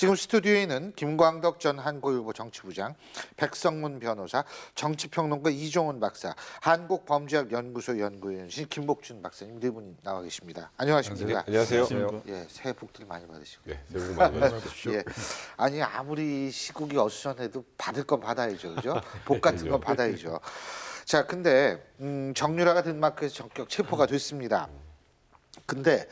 지금 스튜디오에는 김광덕 전 한국일보 정치부장, 백성문 변호사, 정치평론가 이종훈 박사, 한국범죄학연구소 연구위원신 김복준 박사님 네 분이 나와 계십니다. 안녕하십니까? 안녕하세요. 예, 새해 복들 많이 받으시고. 네, 새해 복 많이 받으십시오. 예, 아니 아무리 시국이 어수선해도 받을 건 받아야죠, 그죠? 복 같은 건 받아야죠. 자, 근데 정유라가 덴마크에서 전격 체포가 됐습니다. 근데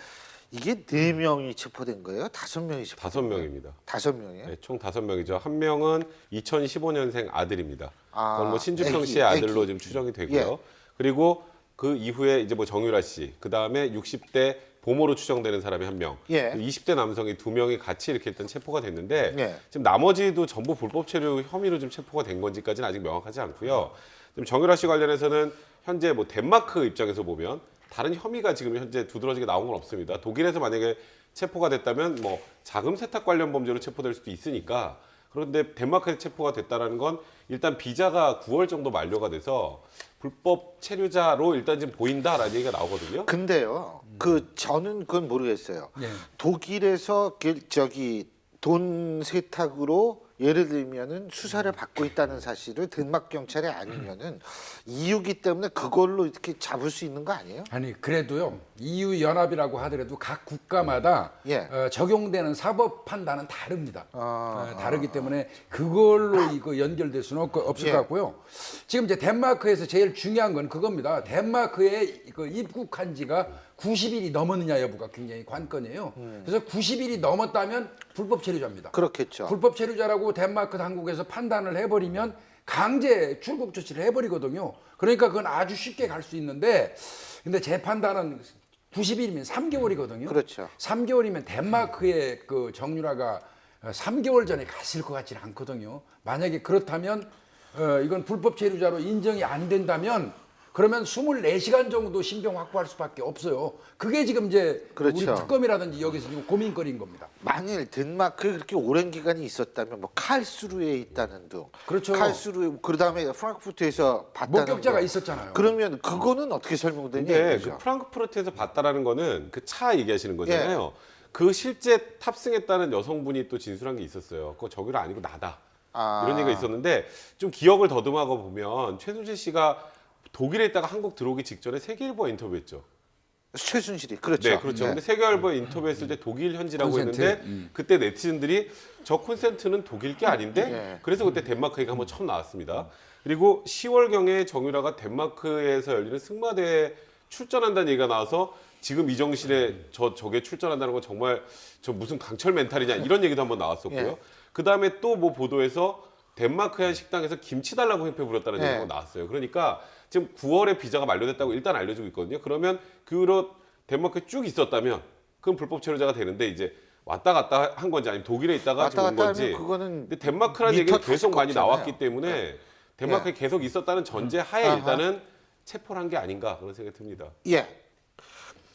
이게 4명이 체포된 거예요? 5명이 체포된 다섯 명입니다. 5명이에요? 네, 총 5명이죠. 한 명은 2015년생 아들입니다. 그건 뭐 신주평 애기, 씨의 아들로 애기. 지금 추정이 되고요. 예. 그리고 그 이후에 이제 뭐 정유라 씨, 그 다음에 60대 보모로 추정되는 사람이 1명, 예. 20대 남성이 2명이 같이 이렇게 일단 체포가 됐는데 예. 지금 나머지도 전부 불법 체류 혐의로 좀 체포가 된 건지까지는 아직 명확하지 않고요. 지금 정유라 씨 관련해서는 현재 뭐 덴마크 입장에서 보면 다른 혐의가 지금 현재 두드러지게 나온 건 없습니다. 독일에서 만약에 체포가 됐다면 뭐 자금 세탁 관련 범죄로 체포될 수도 있으니까. 그런데 덴마크에서 체포가 됐다는 건 일단 비자가 9월 정도 만료가 돼서 불법 체류자로 일단 지금 보인다라는 얘기가 나오거든요. 근데요, 저는 그건 모르겠어요. 네. 독일에서 돈 세탁으로 예를 들면은 수사를 받고 있다는 사실을 덴마크 경찰이 아니면은 이유기 때문에 그걸로 이렇게 잡을 수 있는 거 아니에요? 아니 그래도요 EU 연합이라고 하더라도 각 국가마다 예. 적용되는 사법 판단은 다릅니다. 다르기 때문에 그걸로 이거 연결될 수는 없을 예. 것 같고요. 지금 이제 덴마크에서 제일 중요한 건 그겁니다. 덴마크에 그 입국한 지가 90일이 넘었느냐 여부가 굉장히 관건이에요. 그래서 90일이 넘었다면 불법 체류자입니다. 그렇겠죠. 불법 체류자라고 덴마크 당국에서 판단을 해버리면 강제 출국 조치를 해버리거든요. 그러니까 그건 아주 쉽게 갈 수 있는데, 근데 제 판단은 90일이면 3개월이거든요. 그렇죠. 3개월이면 덴마크의 그 정유라가 3개월 전에 갔을 것 같지는 않거든요. 만약에 그렇다면 이건 불법 체류자로 인정이 안 된다면 그러면 24시간 정도 신병 확보할 수밖에 없어요. 그게 지금 이제 그렇죠. 우리 특검이라든지 여기서 지금 고민거리인 겁니다. 만일 덴마크에 그렇게 오랜 기간이 있었다면 뭐 칼스루에 있다는 등, 그렇죠. 칼스루에 그다음에 프랑크푸르트에서 봤다는 목격자가 거. 있었잖아요. 그러면 그거는 어떻게 설명되냐 근데 이거죠. 그 프랑크푸르트에서 봤다라는 거는 그 차 얘기하시는 거잖아요. 그 실제 탑승했다는 여성분이 또 진술한 게 있었어요. 그거 정유라 아니고 나다. 이런 얘기가 있었는데 좀 기억을 더듬하고 보면 최순실 씨가 독일에 있다가 한국 들어오기 직전에 세계일보와 인터뷰했죠. 최순실이 그렇죠. 네, 그렇죠. 근데 세계일보에 인터뷰했을 때 독일 현지라고 콘센트? 했는데 그때 네티즌들이 저 콘센트는 독일 게 아닌데 예. 그래서 그때 덴마크 얘기가 한번 처음 나왔습니다. 그리고 10월경에 정유라가 덴마크에서 열리는 승마대에 출전한다는 얘기가 나와서 지금 이정실에 저게 출전한다는 건 정말 저 무슨 강철 멘탈이냐 이런 얘기도 한번 나왔었고요. 예. 그 다음에 또 뭐 보도에서 덴마크의 한 식당에서 김치 달라고 횡패 부렸다는 예. 얘기가 나왔어요. 그러니까 지금 9월에 비자가 만료됐다고 일단 알려지고 있거든요. 그러면 그로 덴마크에 쭉 있었다면 그건 불법 체류자가 되는데 이제 왔다 갔다 한 건지 아니면 독일에 있다가 왔다 지금 온 갔다 건지. 하면 그거는 근데 덴마크라는 미터 얘기가 계속 많이 탔을 거 나왔기 없잖아요. 때문에 덴마크에 계속 있었다는 전제 하에 아하. 일단은 체포를 한 게 아닌가 그런 생각이 듭니다. 예.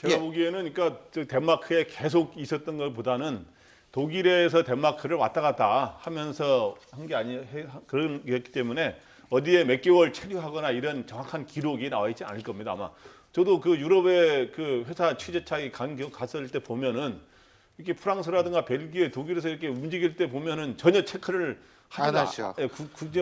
제가 예. 보기에는 그러니까 저 덴마크에 계속 있었던 것보다는 독일에서 덴마크를 왔다 갔다 하면서 한 게 그런 게였기 때문에 어디에 몇 개월 체류하거나 이런 정확한 기록이 나와 있지 않을 겁니다. 아마 저도 그 유럽의 그 회사 취재차에 갔을 때 보면은 이렇게 프랑스라든가 벨기에, 독일에서 이렇게 움직일 때 보면은 전혀 체크를 안 하죠.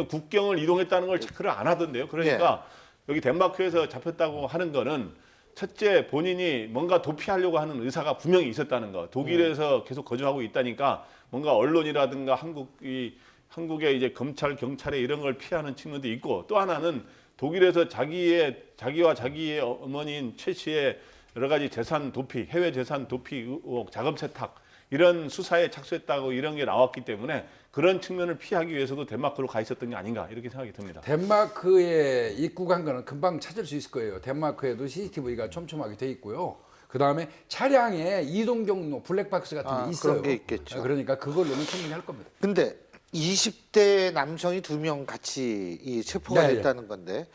국경을 이동했다는 걸 체크를 안 하던데요. 그러니까 여기 덴마크에서 잡혔다고 하는 거는 첫째 본인이 뭔가 도피하려고 하는 의사가 분명히 있었다는 거. 독일에서 계속 거주하고 있다니까 뭔가 언론이라든가 한국의 이제 검찰, 경찰에 이런 걸 피하는 측면도 있고 또 하나는 독일에서 자기와 자기의 어머니인 최 씨의 여러 가지 재산 도피, 해외 재산 도피 의혹, 자금 세탁 이런 수사에 착수했다고 이런 게 나왔기 때문에 그런 측면을 피하기 위해서도 덴마크로 가 있었던 게 아닌가 이렇게 생각이 듭니다. 덴마크에 입국한 거는 금방 찾을 수 있을 거예요. 덴마크에도 CCTV가 촘촘하게 돼 있고요. 그 다음에 차량에 이동 경로 블랙박스 같은 게 있어요. 그런 게 있겠죠. 그러니까 그걸로는 충분히 할 겁니다. 근데 20대 남성이 2명 같이 이 체포가 네, 됐다는 건데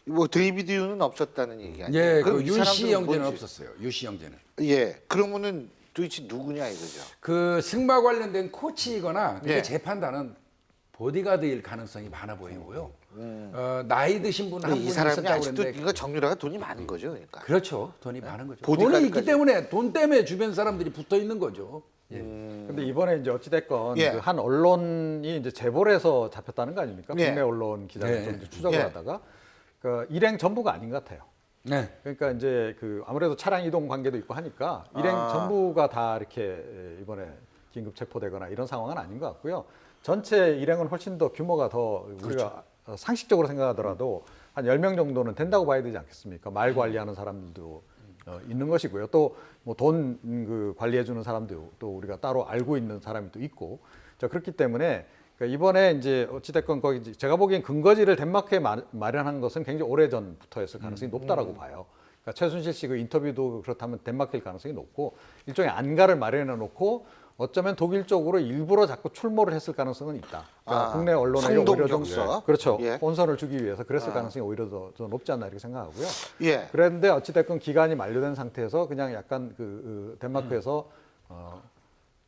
뭐 데이비드 유는 없었다는 얘기 아니에요? 예, 그럼 그 이 윤씨 사람들은 형제는 뭔지- 없었어요. 윤씨 형제는. 예. 그러면은 도대체 누구냐 이거죠. 그 승마 관련된 코치이거나 근데 예. 제 판단은 보디가드일 가능성이 많아 보이고요. 나이 드신 분 한 분이 이 사람이 있었다고 아직도 그랬는데 그러니까 정유라가 돈이 많은 거죠, 그러니까. 그렇죠. 돈이 많은 거죠. 보디가드까지. 돈이 있기 때문에 돈 때문에 주변 사람들이 붙어 있는 거죠. 근데 이번에 이제 어찌됐건 예. 그 한 언론이 이제 제보를 해서 잡혔다는 거 아닙니까? 예. 국내 언론 기자들 예. 좀 이제 추적을 예. 하다가 그 일행 전부가 아닌 것 같아요. 네. 그러니까 이제 그 아무래도 차량 이동 관계도 있고 하니까 일행 전부가 다 이렇게 이번에 긴급 체포되거나 이런 상황은 아닌 것 같고요. 전체 일행은 훨씬 더 규모가 더 우리가 상식적으로 생각하더라도 한 10명 정도는 된다고 봐야 되지 않겠습니까? 말 관리하는 사람들도 있는 것이고요. 또 뭐 돈 그 관리해 주는 사람도 또 우리가 따로 알고 있는 사람이 또 있고. 자, 그렇기 때문에 그러니까 이번에 이제 어찌됐건 거기 이제 제가 보기엔 근거지를 덴마크에 마련한 것은 굉장히 오래전부터였을 가능성이 높다라고 봐요. 그러니까 최순실 씨 그 인터뷰도 그렇다면 덴마크일 가능성이 높고 일종의 안가를 마련해 놓고 어쩌면 독일 쪽으로 일부러 자꾸 출몰을 했을 가능성은 있다. 그러니까 국내 언론에 오히려 좀 성동격서. 그렇죠. 예. 혼선을 주기 위해서 그랬을 가능성이 오히려 더 높지 않나 이렇게 생각하고요. 예. 그런데 어찌됐건 기간이 만료된 상태에서 그냥 약간 그 덴마크에서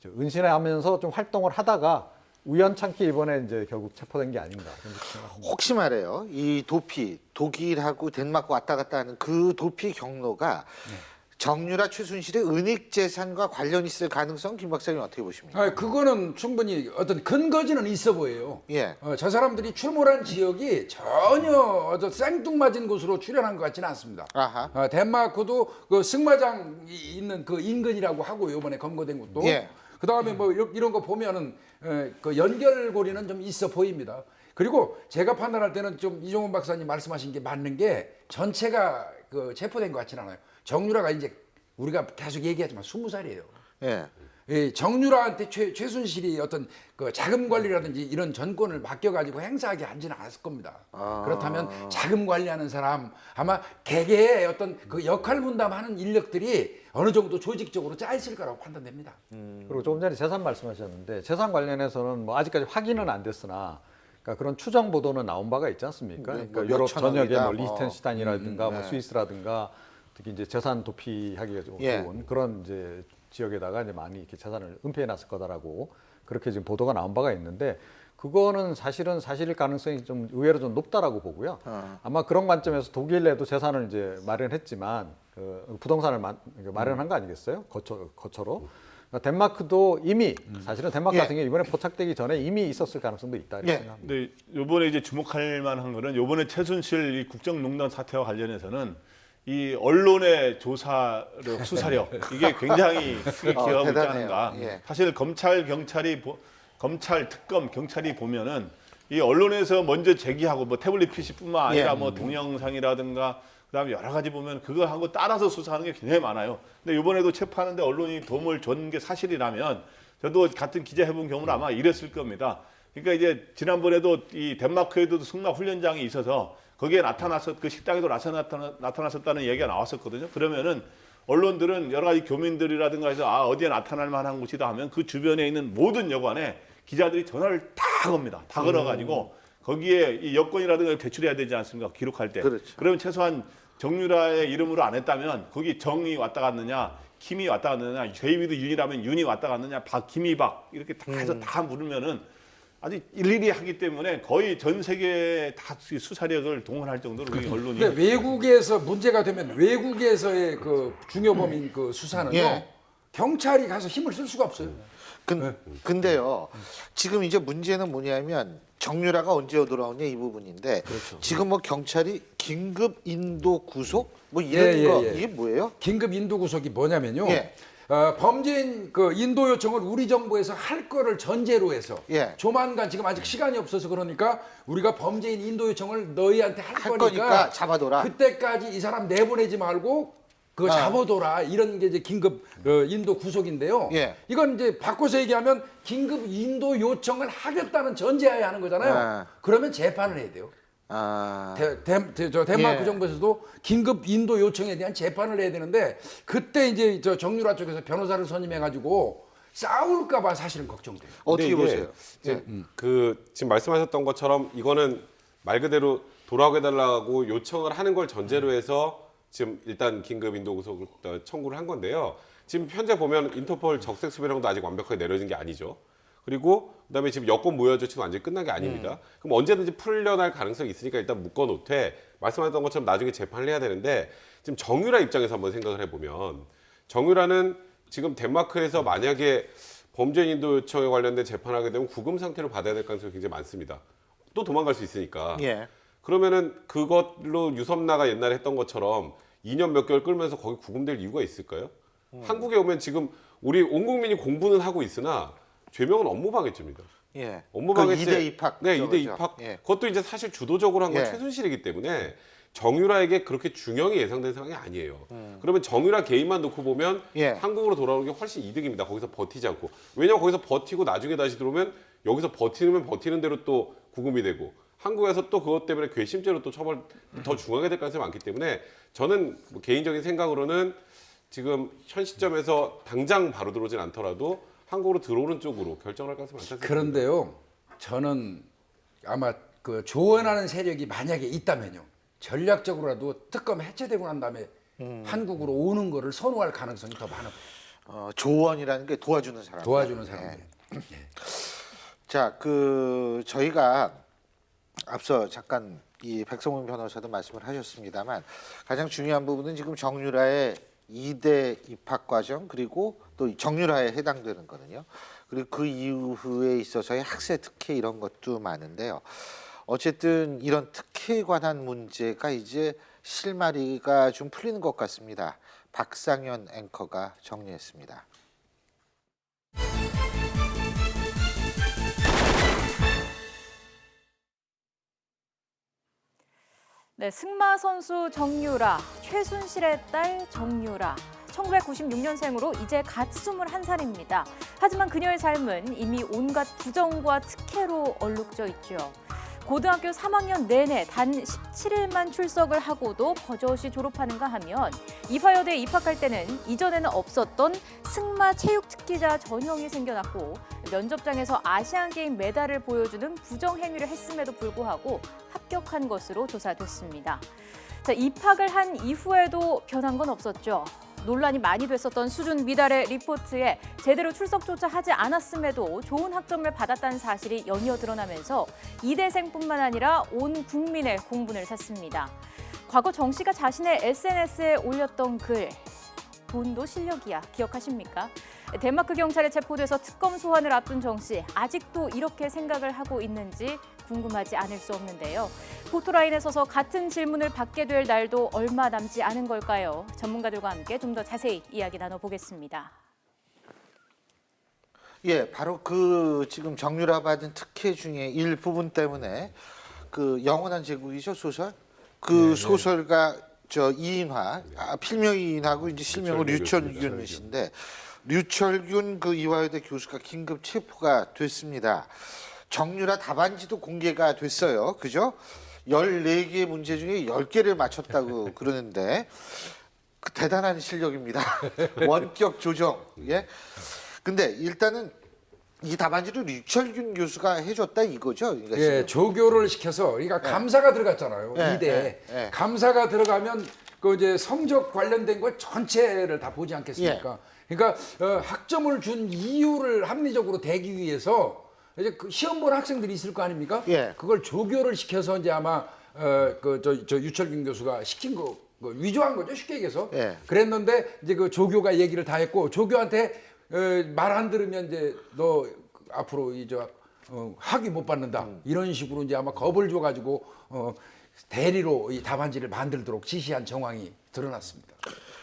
은신하면서 좀 활동을 하다가 우연찮게 이번에 이제 결국 체포된 게 아닌가 그렇게 생각합니다. 혹시 말해요. 이 도피 독일하고 덴마크 왔다 갔다 하는 그 도피 경로가 정유라 최순실의 은닉 재산과 관련이 있을 가능성 김 박사님 어떻게 보십니까? 그거는 충분히 어떤 근거지는 있어 보여요. 예. 저 사람들이 출몰한 지역이 전혀 생뚱맞은 곳으로 출현한 것 같지는 않습니다. 아하. 덴마크도 그 승마장이 있는 그 인근이라고 하고 이번에 검거된 것도. 예. 그다음에 뭐 이런 거 보면은 그 연결고리는 좀 있어 보입니다. 그리고 제가 판단할 때는 좀 이종훈 박사님 말씀하신 게 맞는 게 전체가 그 체포된 것 같지는 않아요. 정유라가 이제 우리가 계속 얘기하지만 20살이에요. 예. 이 정유라한테 최순실이 어떤 그 자금 관리라든지 이런 전권을 맡겨가지고 행사하게 하지는 않았을 겁니다. 그렇다면 자금 관리하는 사람 아마 개개의 어떤 그 역할 분담하는 인력들이 어느 정도 조직적으로 짜 있을 거라고 판단됩니다. 그리고 조금 전에 재산 말씀하셨는데 재산 관련해서는 뭐 아직까지 확인은 안 됐으나 그러니까 그런 추정 보도는 나온 바가 있지 않습니까? 뭐 그러니까 몇 유럽 전역에 천억이다, 뭐 뭐. 리히텐슈타인이라든가 뭐 네. 스위스라든가 특히 이제 재산 도피하기가 좀 예. 좋은 그런 이제 지역에다가 이제 많이 이렇게 재산을 은폐해 놨을 거다라고 그렇게 지금 보도가 나온 바가 있는데 그거는 사실은 사실일 가능성이 좀 의외로 좀 높다라고 보고요. 아마 그런 관점에서 독일에도 재산을 이제 마련했지만 그 부동산을 마련한 거 아니겠어요? 거처로. 그러니까 덴마크도 이미 사실은 덴마크 예. 같은 경우 이번에 포착되기 전에 이미 있었을 가능성도 있다 이렇게 예. 생각합니다. 근데 이번에 이제 주목할 만한 거는 이번에 최순실 이 국정농단 사태와 관련해서는 이 언론의 조사력, 수사력 이게 굉장히 크게 기여하고 있지 대단해요. 않은가. 예. 사실 검찰, 경찰이 검찰, 특검, 경찰이 보면은 이 언론에서 먼저 제기하고 뭐 태블릿 PC뿐만 아니라 예. 뭐 동영상이라든가 그다음에 여러 가지 보면 그거 하고 따라서 수사하는 게 굉장히 많아요. 근데 이번에도 체포하는데 언론이 도움을 준 게 사실이라면 저도 같은 기자 해본 경우는 아마 이랬을 겁니다. 그러니까 이제 지난번에도 이 덴마크에도 승마 훈련장이 있어서 거기에 그 식당에도 나타났었다는 얘기가 나왔었거든요. 그러면은 언론들은 여러 가지 교민들이라든가 해서 어디에 나타날 만한 곳이다 하면 그 주변에 있는 모든 여관에 기자들이 전화를 다 겁니다. 다 걸어가지고 거기에 이 여권이라든가 제출해야 되지 않습니까? 기록할 때. 그렇죠. 그러면 최소한 정유라의 이름으로 안 했다면 거기 정이 왔다 갔느냐, 김이 왔다 갔느냐, 제이비도 윤이라면 윤이 왔다 갔느냐, 김이박 이렇게 다 해서 다 물으면은 아주 일일이 하기 때문에 거의 전 세계 다 수사력을 동원할 정도로 우리 언론이. 근데 외국에서 문제가 되면 외국에서의 그 중요범인 그 수사는요 예. 경찰이 가서 힘을 쓸 수가 없어요. 근데요, 지금 이제 문제는 뭐냐면 정유라가 언제 돌아오냐 이 부분인데 지금 뭐 경찰이 긴급 인도 구속 뭐 이런 예, 거 예. 이게 뭐예요? 긴급 인도 구속이 뭐냐면요. 예. 범죄인 그 인도 요청을 우리 정부에서 할 거를 전제로 해서 예. 조만간 지금 아직 시간이 없어서 그러니까 우리가 범죄인 인도 요청을 너희한테 할 거니까 잡아둬라. 그때까지 이 사람 내보내지 말고 그거 잡아둬라 이런 게 이제 긴급 인도 구속인데요. 예. 이건 이제 바꿔서 얘기하면 긴급 인도 요청을 하겠다는 전제하에 하는 거잖아요. 예. 그러면 재판을 해야 돼요. 덴마크 예. 정부에서도 긴급 인도 요청에 대한 재판을 해야 되는데 그때 이제 정유라 쪽에서 변호사를 선임해가지고 싸울까봐 사실은 걱정돼요. 어떻게 근데 이게 보세요? 이제 그 지금 말씀하셨던 것처럼 이거는 말 그대로 돌아오게 달라고 요청을 하는 걸 전제로 해서 지금 일단 긴급 인도 구속을 청구를 한 건데요. 지금 현재 보면 인터폴 적색 수배령도 아직 완벽하게 내려진 게 아니죠. 그리고 그다음에 지금 여권 무효 조치도 완전히 끝난 게 아닙니다. 그럼 언제든지 풀려날 가능성이 있으니까 일단 묶어놓되 말씀하셨던 것처럼 나중에 재판을 해야 되는데 지금 정유라 입장에서 한번 생각을 해보면 정유라는 지금 덴마크에서 만약에 범죄인도 요청에 관련된 재판하게 되면 구금 상태로 받아야 될 가능성이 굉장히 많습니다. 또 도망갈 수 있으니까. 예. 그러면은 그것로 유섬나가 옛날에 했던 것처럼 2년 몇 개월 끌면서 거기 구금될 이유가 있을까요? 한국에 오면 지금 우리 온 국민이 공부는 하고 있으나 죄명은 업무방해죄입니다. 예. 업무방해죄. 그 2대 입학. 네, 2대 그거죠. 입학. 예. 그것도 이제 사실 주도적으로 한 건 예. 최순실이기 때문에 정유라에게 그렇게 중형이 예상된 상황이 아니에요. 그러면 정유라 개인만 놓고 보면 예. 한국으로 돌아오는 게 훨씬 이득입니다. 거기서 버티지 않고. 왜냐하면 거기서 버티고 나중에 다시 들어오면 여기서 버티면 버티는 대로 또 구금이 되고 한국에서 또 그것 때문에 괘씸죄로 또 처벌 더 중하게 될 가능성이 많기 때문에 저는 뭐 개인적인 생각으로는 지금 현 시점에서 당장 바로 들어오진 않더라도 한국으로 들어오는 쪽으로 결정을 할 가능성이 많다. 그런데요, 저는 아마 그 조언하는 세력이 만약에 있다면요, 전략적으로라도 특검 해체되고 난 다음에 한국으로 오는 거를 선호할 가능성이 더 많아. 조언이라는 게 도와주는 사람. 도와주는 사람들. 자, 저희가 앞서 잠깐 이 백성문 변호사도 말씀을 하셨습니다만 가장 중요한 부분은 지금 정유라의 2대 입학 과정 그리고 또 정유라에 해당되는 거든요. 그리고 그 이후에 있어서의 학세 특혜 이런 것도 많은데요. 어쨌든 이런 특혜에 관한 문제가 이제 실마리가 좀 풀리는 것 같습니다. 박상현 앵커가 정리했습니다. 네, 승마 선수 정유라, 최순실의 딸 정유라. 1996년생으로 이제 갓 21살입니다. 하지만 그녀의 삶은 이미 온갖 부정과 특혜로 얼룩져 있죠. 고등학교 3학년 내내 단 17일만 출석을 하고도 버젓이 졸업하는가 하면 이화여대에 입학할 때는 이전에는 없었던 승마 체육 특기자 전형이 생겨났고 면접장에서 아시안게임 메달을 보여주는 부정 행위를 했음에도 불구하고 합격한 것으로 조사됐습니다. 자, 입학을 한 이후에도 변한 건 없었죠. 논란이 많이 됐었던 수준 미달의 리포트에 제대로 출석조차 하지 않았음에도 좋은 학점을 받았다는 사실이 연이어 드러나면서 이대생뿐만 아니라 온 국민의 공분을 샀습니다. 과거 정 씨가 자신의 SNS에 올렸던 글, 돈도 실력이야, 기억하십니까? 덴마크 경찰에 체포돼서 특검 소환을 앞둔 정 씨, 아직도 이렇게 생각을 하고 있는지 궁금하지 않을 수 없는데요. 포토라인에 서서 같은 질문을 받게 될 날도 얼마 남지 않은 걸까요? 전문가들과 함께 좀 더 자세히 이야기 나눠보겠습니다. 예, 바로 지금 정유라 받은 특혜 중에 일부분 때문에 영원한 제국이죠, 소설? 소설가 이인화, 필명 이인하고 이제 실명은 류철균 씨인데 류철균 이화여대 교수가 긴급 체포가 됐습니다. 정유라 답안지도 공개가 됐어요. 그죠? 14개의 문제 중에 10개를 맞췄다고 그러는데 대단한 실력입니다. 원격 조정. 예. 근데 일단은 이 답안지를 류철균 교수가 해줬다 이거죠? 그러니까 예, 조교를 시켜서 그러니까 감사가 들어갔잖아요. 예, 이대에 예. 감사가 들어가면 그 이제 성적 관련된 걸 전체를 다 보지 않겠습니까? 그러니까 학점을 준 이유를 합리적으로 대기 위해서 이제 그 시험 보는 학생들이 있을 거 아닙니까? 예. 그걸 조교를 시켜서 이제 아마 유철균 교수가 시킨 거 위조한 거죠, 쉽게 얘기해서. 예. 그랬는데 이제 그 조교가 얘기를 다 했고 조교한테 말 안 들으면 이제 너 앞으로 학위 못 받는다 이런 식으로 이제 아마 겁을 줘가지고 대리로 이 답안지를 만들도록 지시한 정황이 드러났습니다.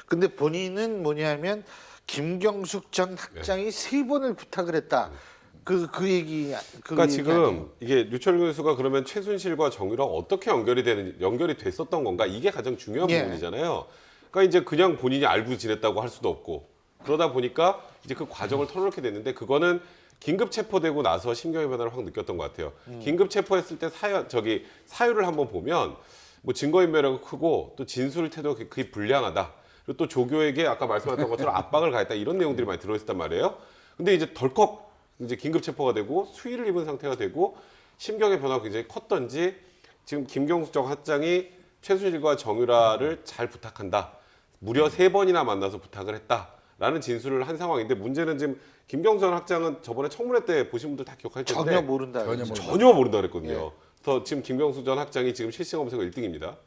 근데 본인은 뭐냐면 김경숙 전 학장이 3번을 부탁을 했다. 그 얘기. 그러니까 지금 이게 류철균 교수가 그러면 최순실과 정유라가 어떻게 연결이 됐었던 건가 이게 가장 중요한 예. 부분이잖아요. 그러니까 이제 그냥 본인이 알고 지냈다고 할 수도 없고 그러다 보니까 이제 그 과정을 털어놓게 됐는데 그거는 긴급 체포되고 나서 심경의 변화를 확 느꼈던 것 같아요. 긴급 체포했을 때 사유를 한번 보면 뭐 증거인멸하고 크고 또 진술 태도가 그게 불량하다. 그리고 또 조교에게 아까 말씀하셨던 것처럼 압박을 가했다 이런 내용들이 많이 들어있단 말이에요. 근데 이제 덜컥 이제 긴급 체포가 되고 수의를 입은 상태가 되고 심경의 변화가 굉장히 컸던지 지금 김경숙 전 학장이 최순실과 정유라를 잘 부탁한다. 무려 3번이나 만나서 부탁을 했다라는 진술을 한 상황인데 문제는 지금 김경숙 전 학장은 저번에 청문회 때 보신 분들 다 기억할 텐데 전혀 모른다. 전혀 모른다 그랬거든요. 그래서 지금 김경숙 전 학장이 지금 실시간 검색어 1등입니다.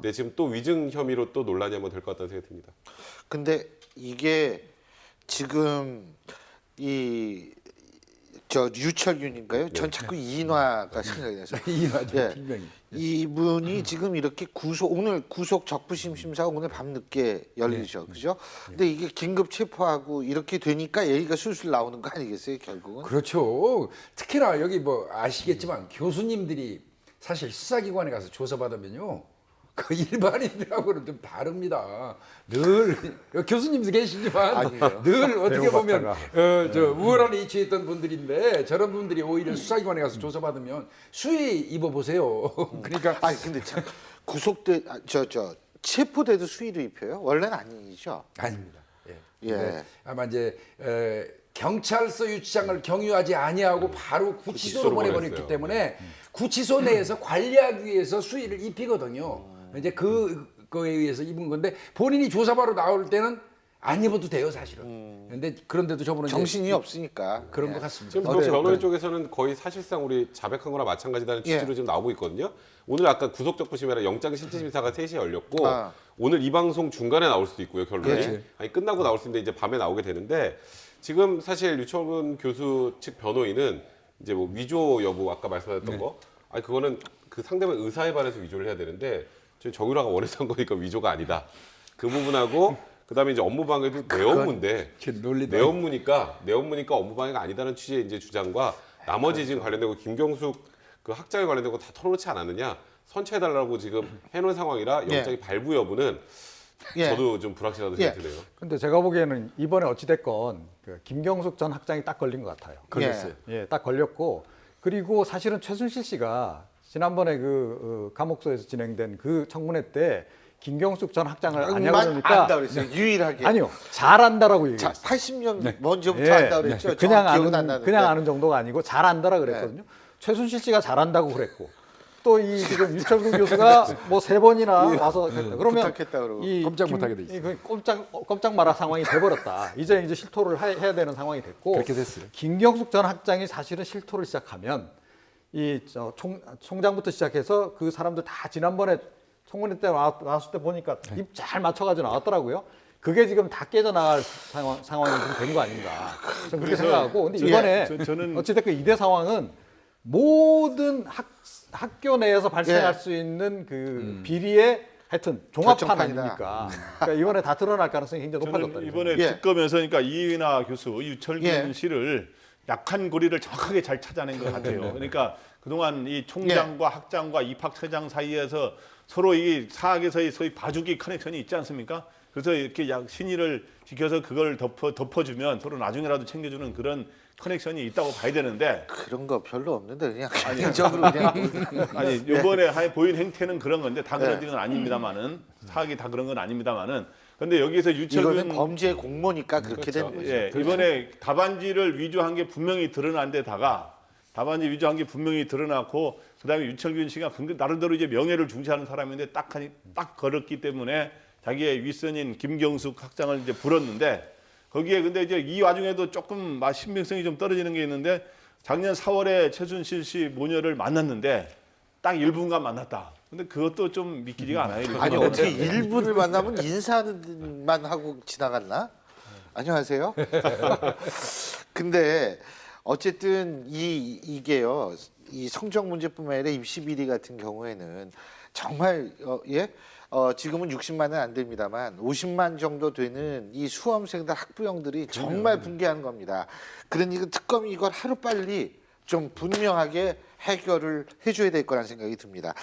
네, 지금 또 위증 혐의로 또 논란이 한번 될 것 같다는 생각이 듭니다. 근데 이게 지금 유철균인가요? 전 자꾸 이인화가 생각이 나서. 이인화죠, 예. 분명히. 이분이 지금 이렇게 오늘 구속 적부심 심사가 오늘 밤늦게 열리죠, 그죠? 근데 이게 긴급 체포하고 이렇게 되니까 얘기가 술술 나오는 거 아니겠어요, 결국은? 그렇죠. 특히나 여기 뭐 아시겠지만 교수님들이 사실 수사기관에 가서 조사받으면요. 그 일반인들하고는 좀 다릅니다. 늘 교수님도 계시지만 아니에요. 늘 어떻게 보면 대우받다가. 우월한 위치에 있던 분들인데 저런 분들이 오히려 수사기관에 가서 조사받으면 수위 입어보세요. 그러니까 아니 근데 참 구속돼 체포돼도 수위를 입혀요? 원래는 아니죠. 아닙니다. 예. 예. 네, 아마 이제 경찰서 유치장을 경유하지 아니하고 바로 구치소로 구치소로 보내버렸기 보냈어요. 때문에 구치소 내에서 관리하기 위해서 수위를 입히거든요. 이제 그거에 의해서 입은 건데 본인이 조사받으러 나올 때는 안 입어도 돼요, 사실은. 근데 그런데도 저분은 이제 정신이 없으니까 그런 예. 것 같습니다. 지금 그 변호인 쪽에서는 거의 사실상 우리 자백한 거나 마찬가지다는 취지로 예. 지금 나오고 있거든요. 오늘 아까 구속적부심이라 영장실질심사가 3시에 열렸고 아. 오늘 이 방송 중간에 나올 수도 있고요, 결론이. 그렇지. 아니 끝나고 나올 수 있는데 이제 밤에 나오게 되는데 지금 사실 유철근 교수 측 변호인은 이제 뭐 위조 여부 아까 말씀하셨던 거 아니 그거는 그 상대방 의사에 반해서 위조를 해야 되는데 저희 정유라가 원해서 한 거니까 위조가 아니다. 그 부분하고 그다음에 이제 업무방해도 내업무인데 논리다. 내업무니까 업무방해가 아니다는 취지의 이제 주장과 나머지 지금 관련되고 김경숙 그 학장에 관련된 거 다 털어놓지 않았느냐 선처해달라고 지금 해놓은 상황이라 영장이 발부 여부는 예. 저도 좀 불확실하다고 생각이 드네요. 근데 제가 보기에는 이번에 어찌됐건 그 김경숙 전 학장이 딱 걸린 것 같아요. 걸렸어요. 예, 딱 걸렸고 그리고 사실은 최순실 씨가 지난번에 그 감옥소에서 진행된 그 청문회 때 김경숙 전 학장을 아냐고 그러니까 안다 그랬어요. 유일하게. 아니요 잘한다라고 자, 얘기했어요. 80년 먼저부터 예, 안다 그랬죠. 그냥 기억은 안 아는 나는데. 그냥 아는 정도가 아니고 잘한다라 그랬거든요. 최순실 씨가 잘한다고 그랬고 또 이 지금 유철근 교수가 뭐 3번이나 와서 했다. 그러면 부탁했다 그러고. 이 꼼짝 못하게 돼 있어요. 이 꼼짝 마라 상황이 돼버렸다. 이제 실토를 해야 되는 상황이 됐고 그렇게 됐어요. 김경숙 전 학장이 사실은 실토를 시작하면 이 총장부터 시작해서 그 사람들 다 지난번에 청문회 때 나왔을 때 보니까 입 잘 맞춰가지고 나왔더라고요. 그게 지금 다 깨져나갈 상황이 좀 된 거 아닌가. 저는 그렇게 생각하고. 근데 이번에 저는 어찌됐건 이대 상황은 모든 학교 내에서 발생할 예. 수 있는 그 비리의 하여튼 종합판 결정판이다. 아닙니까? 그러니까 이번에 다 드러날 가능성이 굉장히 높아졌다. 저는 이번에 예. 특검에서 그러니까 이인하 교수, 유철균 예. 씨를 약한 고리를 정확하게 잘 찾아낸 것 같아요. 그러니까 그동안 이 총장과 학장과 입학처장 사이에서 서로 이 사학에서의 소위 봐주기 커넥션이 있지 않습니까? 그래서 이렇게 신의를 지켜서 그걸 덮어주면 서로 나중에라도 챙겨주는 그런 커넥션이 있다고 봐야 되는데 그런 거 별로 없는데 그냥 개인적으로 그냥 아니 이번에 보인 행태는 그런 건데 다 그런 건 아닙니다만은 사학이 다 그런 건 아닙니다만은 근데 여기서 유철균 이거는 범죄 공모니까 그렇게 그렇죠. 되는 거죠. 예, 이번에 답안지를 위조한 게 분명히 드러난 데다가 답안지 위조한 게 분명히 드러났고 그다음에 유철균 씨가 나름대로 이제 명예를 중시하는 사람인데 딱 걸었기 때문에 자기의 윗선인 김경숙 학장을 이제 불었는데 거기에 근데 이제 이 와중에도 조금 신빙성이 좀 떨어지는 게 있는데 작년 4월에 최순실 씨 모녀를 만났는데 딱 1분간 만났다. 근데 그것도 좀 믿기지가 않아요. 아니 1분간. 어떻게 1분을 만나면 인사만 하고 지나갔나? 안녕하세요. 근데 어쨌든 이게요. 이 성적 문제뿐만 아니라 입시 비리 같은 경우에는 정말 지금은 60만은 안 됩니다만 50만 정도 되는 이 수험생들 학부형들이 정말 붕괴하는 겁니다. 그러니까 특검이 이걸 하루빨리 좀 분명하게 해결을 해줘야 될 거라는 생각이 듭니다.